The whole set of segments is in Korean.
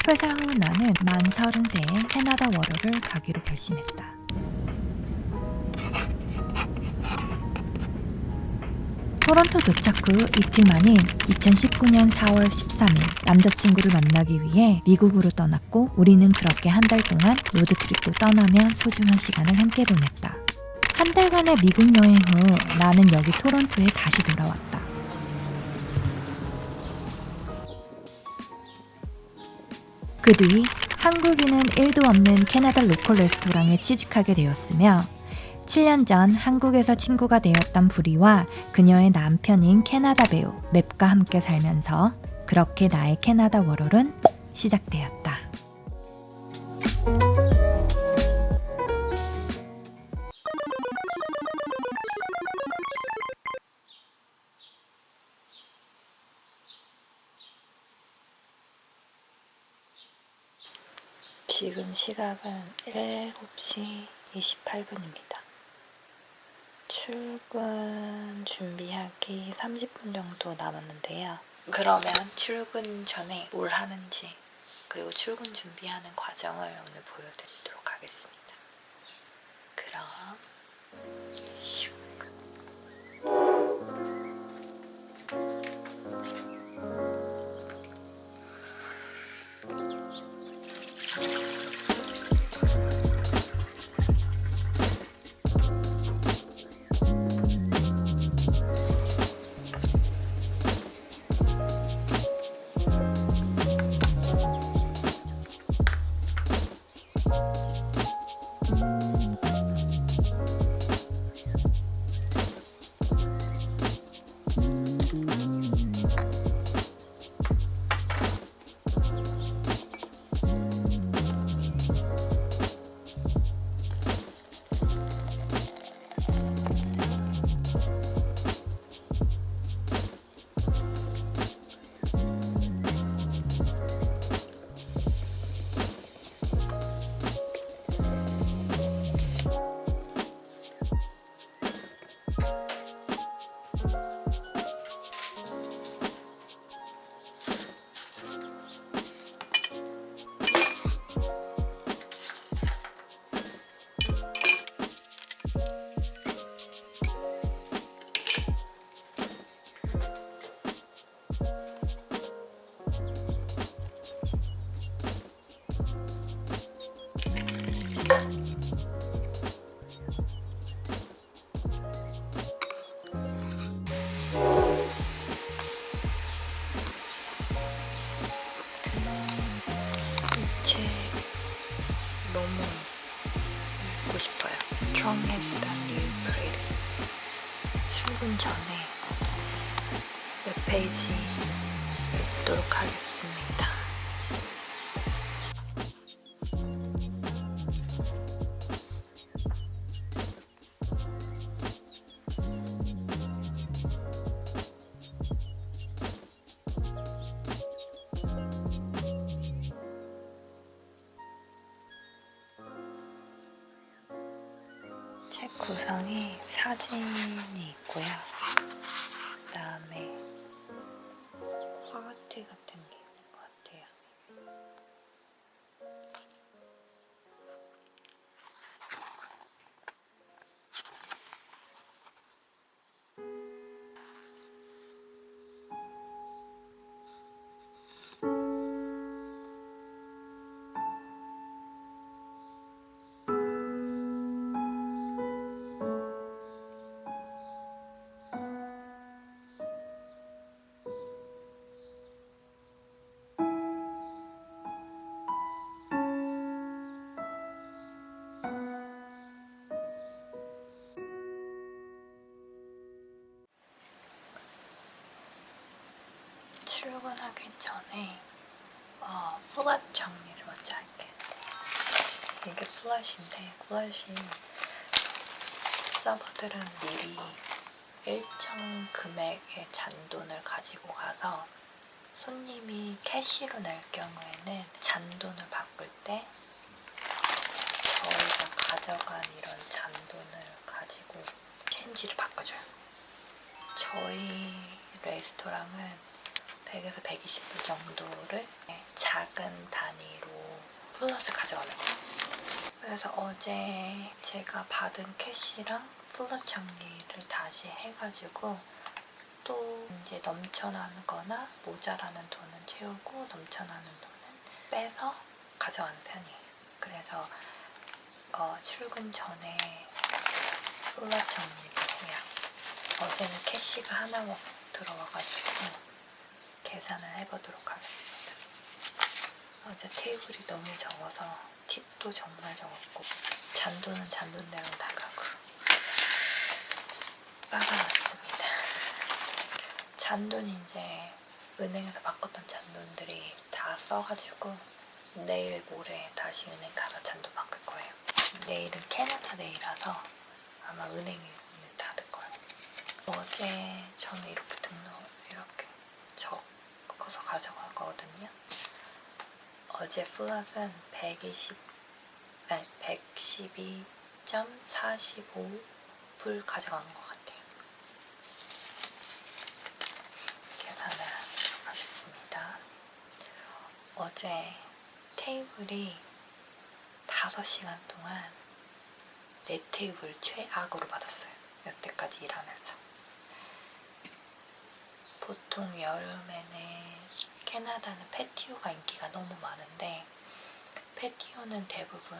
퇴사 후 나는 만 33에 캐나다 워러를 가기로 결심했다. 토론토 도착 후 이틀 만인 2019년 4월 13일 남자친구를 만나기 위해 미국으로 떠났고 우리는 그렇게 한 달 동안 로드트립도 떠나며 소중한 시간을 함께 보냈다. 한 달간의 미국 여행 후 나는 여기 토론토에 다시 돌아왔다. 그 뒤 한국인은 1도 없는 캐나다 로컬 레스토랑에 취직하게 되었으며 7년 전 한국에서 친구가 되었던 부리와 그녀의 남편인 캐나다 배우 맵과 함께 살면서 그렇게 나의 캐나다 워럴은 시작되었다. 지금 시각은 7시 28분입니다. 출근 준비하기 30분 정도 남았는데요. 그러면 출근 전에 뭘 하는지 그리고 출근 준비하는 과정을 오늘 보여드리도록 하겠습니다. 그럼 슉. 책 너무 읽고 싶어요. Strongest than you prayed. 출근 전에 몇 페이지 읽도록 하겠습니다. 책 구성에 사진이 있고요. 그 다음에 화가티 같은 게 있는 것 같아요. 출근하기 전에 플랫 정리를 먼저 할게요. 이게 플랫인데 플랫이 서버들은 미리 일정 금액의 잔돈을 가지고 가서 손님이 캐시로 낼 경우에는 잔돈을 바꿀 때 저희가 가져간 이런 잔돈을 가지고 체인지를 바꿔줘요. 저희 레스토랑은 100에서 120불 정도를 작은 단위 플러스 가져가는 거예요. 그래서 어제 제가 받은 캐시랑 플러 정리를 다시 해가지고 또 이제 넘쳐나는 거나 모자라는 돈은 채우고 넘쳐나는 돈은 빼서 가져가는 편이에요. 그래서 출근 전에 플러 정리를 해요. 어제는 캐시가 하나 들어와가지고 계산을 해보도록 하겠습니다. 어제 테이블이 너무 적어서 팁도 정말 적었고 잔돈은 잔돈대로 나가고 빠가났습니다. 잔돈 이제 은행에서 바꿨던 잔돈들이 다 써가지고 내일 모레 다시 은행 가서 잔돈 바꿀 거예요. 내일은 캐나다 데이라서 아마 은행에 문을 닫을 거예요. 어제 저는 이렇게 적어서 가져가거든요. 어제 플랫은 112.45불 가져가는 것 같아요. 계산을 하겠습니다. 어제 테이블이 5시간 동안 내 테이블 최악으로 받았어요. 여태까지 일하면서. 보통 여름에는 캐나다는 패티오가 인기가 너무 많은데 패티오는 대부분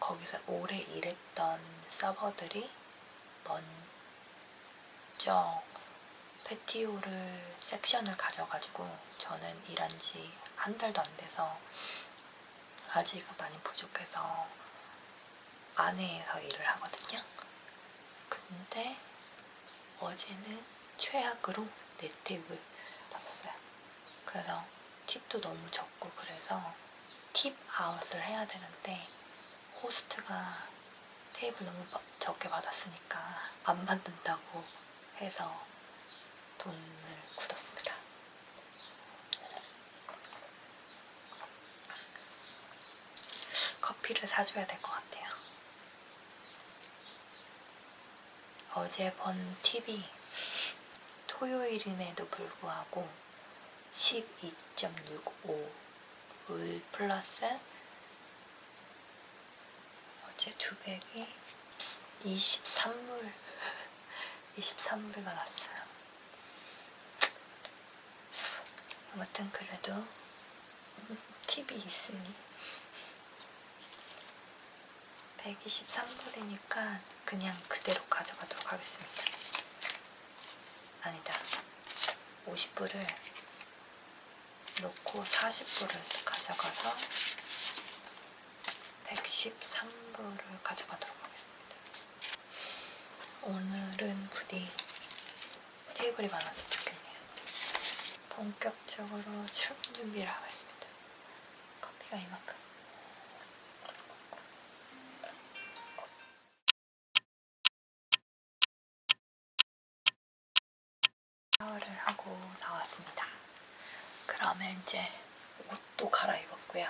거기서 오래 일했던 서버들이 먼저 패티오를 섹션을 가져가지고 저는 일한 지 한 달도 안 돼서 아직 많이 부족해서 안에서 일을 하거든요. 근데 어제는 최악으로 내 팁을 받았어요. 그래서 팁도 너무 적고 그래서 팁 아웃을 해야 되는데 호스트가 테이블 너무 적게 받았으니까 안 받는다고 해서 돈을 굳었습니다. 커피를 사줘야 될 것 같아요. 어제 번 팁이 토요일임에도 불구하고 12.65을 플러스 어제 두백이 23불 받았어요. 아무튼 그래도 팁이 있으니 123불이니까 그냥 그대로 가져가도록 하겠습니다. 아니다. 50불을 놓고 40불을 가져가서 113불을 가져가도록 하겠습니다. 오늘은 부디 테이블이 많아서 좋겠네요. 본격적으로 출근 준비를 하겠습니다. 커피가 이만큼. 샤워를 하고 나왔습니다. 그러면 이제 옷도 갈아입었고요.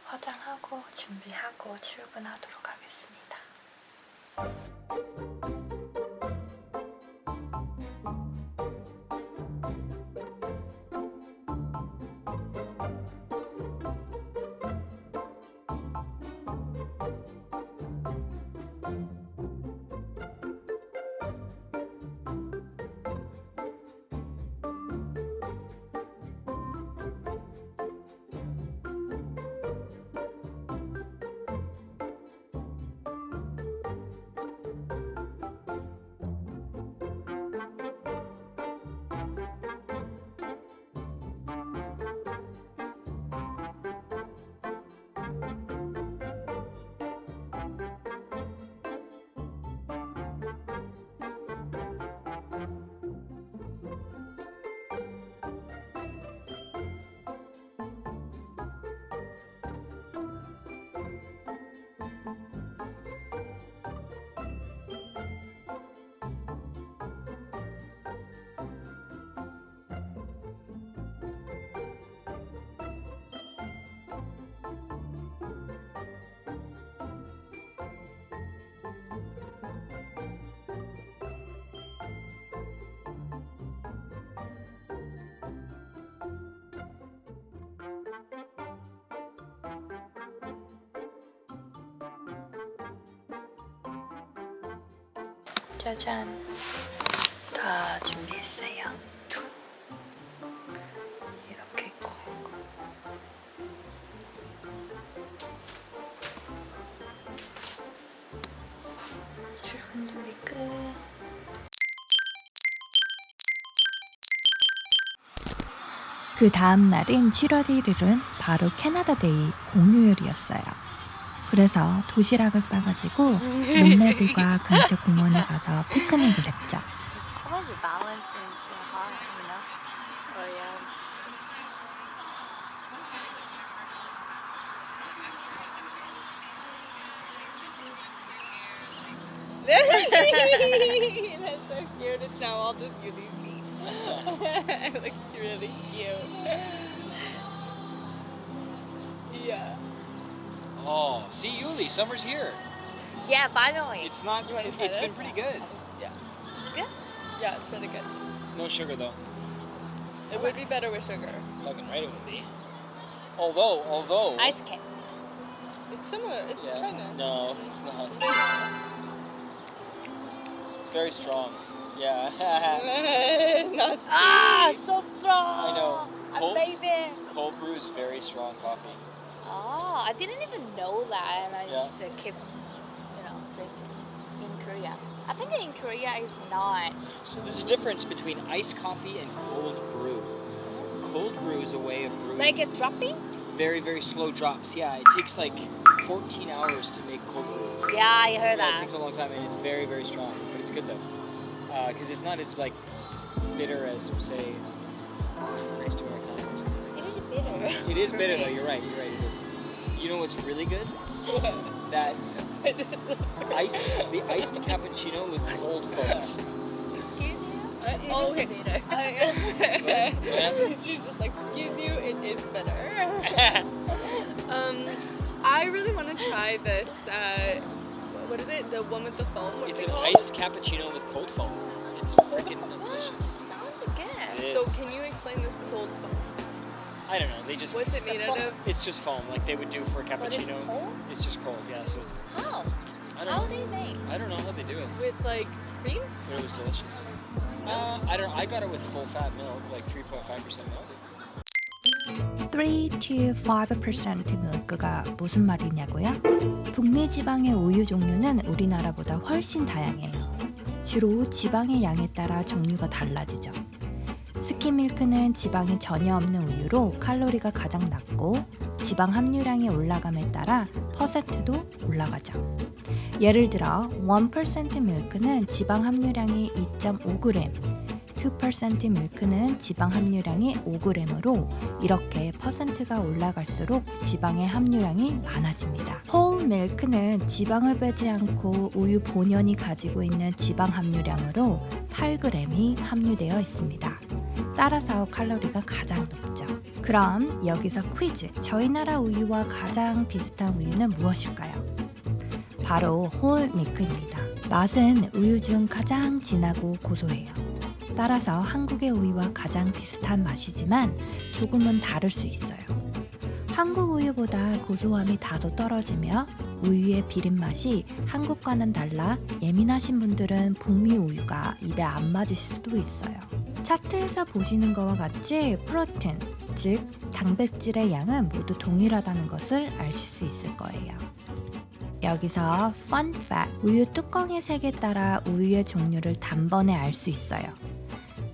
화장하고 준비하고 출근하도록 하겠습니다. 짜잔. 다 준비했어요. 이렇게 있고. 출근 준비 끝. 그 다음 날인 7월 1일은 바로 캐나다데이 공휴일이었어요. 그래서 도시락을 싸가지고 룸메들과 근처 공원에 가서 피크닉을 했죠. Sometimes your balance is hard, you know? Oh, yeah. That's so cute. Now I'll just use these feet. It looks really cute. Yeah. Oh, see, Yuli, summer's here. Yeah, finally. It's not. You wanna try It's been this? pretty good. Yeah. It's good? Yeah, it's really good. No sugar though. It would be better with sugar. Fucking right, it would be. Although. Ice cake. It's similar. It's Yeah. kind of. No, it's not. It's very strong. Yeah. Not Ah, sweet. so strong. I know. Cold, Baby. cold brew is very strong coffee. Oh, I didn't even know that, and I Yeah. just keep, drinking in Korea. I think in Korea it's not. So there's a difference between iced coffee and cold brew. Cold brew is a way of brewing Like a dropping? very, very slow drops. Yeah, it takes like 14 hours to make cold brew. Yeah, I heard Yeah, it that. takes a long time and it's very, very strong, but it's good though. Because it's not as like bitter as say nice to Americano or something. It is bitter. It is for bitter me. though. You're right. It is. You know what's really good? That the iced cappuccino with cold foam. Excuse you? Oh, It is okay. bitter. She's just like, excuse you, it is better. I really want to try this. What is it? The one with the foam? What's It's it an called? iced cappuccino with cold foam. It's freaking delicious. Sounds good. It So is. can you explain this cold foam? I don't know. They just. What's it made out of? It's just foam, like they would do for a But it's cappuccino. cold? It's just cold, yeah. So it's. How? I don't How know. they make? I don't know how they do it, With like cream? but it was delicious. I don't. I got it with full fat milk, like 3.5% milk. 3 to 5% 밀크가 무슨 말이냐고요? 북미 지방의 우유 종류는 우리나라보다 훨씬 다양해요. 주로 지방의 양에 따라 종류가 달라지죠. 스키밀크는 지방이 전혀 없는 우유로 칼로리가 가장 낮고 지방 함유량이 올라감에 따라 퍼센트도 올라가죠. 예를 들어 1% 밀크는 지방 함유량이 2.5g, 2% 밀크는 지방 함유량이 5g으로 이렇게 퍼센트가 올라갈수록 지방의 함유량이 많아집니다. 홀 밀크는 지방을 빼지 않고 우유 본연이 가지고 있는 지방 함유량으로 8g이 함유되어 있습니다. 따라서 칼로리가 가장 높죠. 그럼 여기서 퀴즈. 저희 나라 우유와 가장 비슷한 우유는 무엇일까요? 바로 홀 밀크입니다. 맛은 우유 중 가장 진하고 고소해요. 따라서 한국의 우유와 가장 비슷한 맛이지만 조금은 다를 수 있어요. 한국 우유보다 고소함이 다소 떨어지며 우유의 비린 맛이 한국과는 달라 예민하신 분들은 북미 우유가 입에 안 맞으실 수도 있어요. 차트에서 보시는 것과 같이 프로틴, 즉 단백질의 양은 모두 동일하다는 것을 아실 수 있을 거예요. 여기서 fun fact, 우유 뚜껑의 색에 따라 우유의 종류를 단번에 알 수 있어요.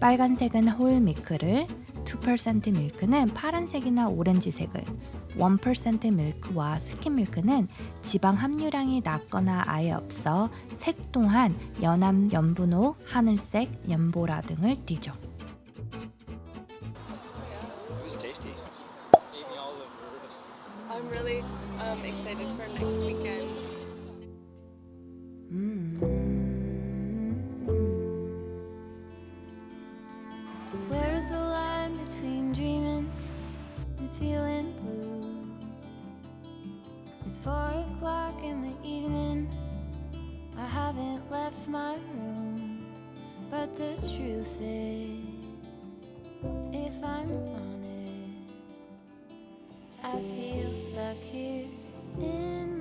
빨간색은 홀 밀크를, 2% 밀크는 파란색이나 오렌지색을, 1% 밀크와 스kim 밀크는 지방 함유량이 낮거나 아예 없어 색 또한 연한 연분홍, 하늘색, 연보라 등을 띠죠. It was tasty. Ate me all of it. I'm really excited for next weekend. Where's the line between dreaming and feeling blue? It's 4 o'clock in the evening. I haven't left my room. But the truth is, if I'm honest, I feel stuck here in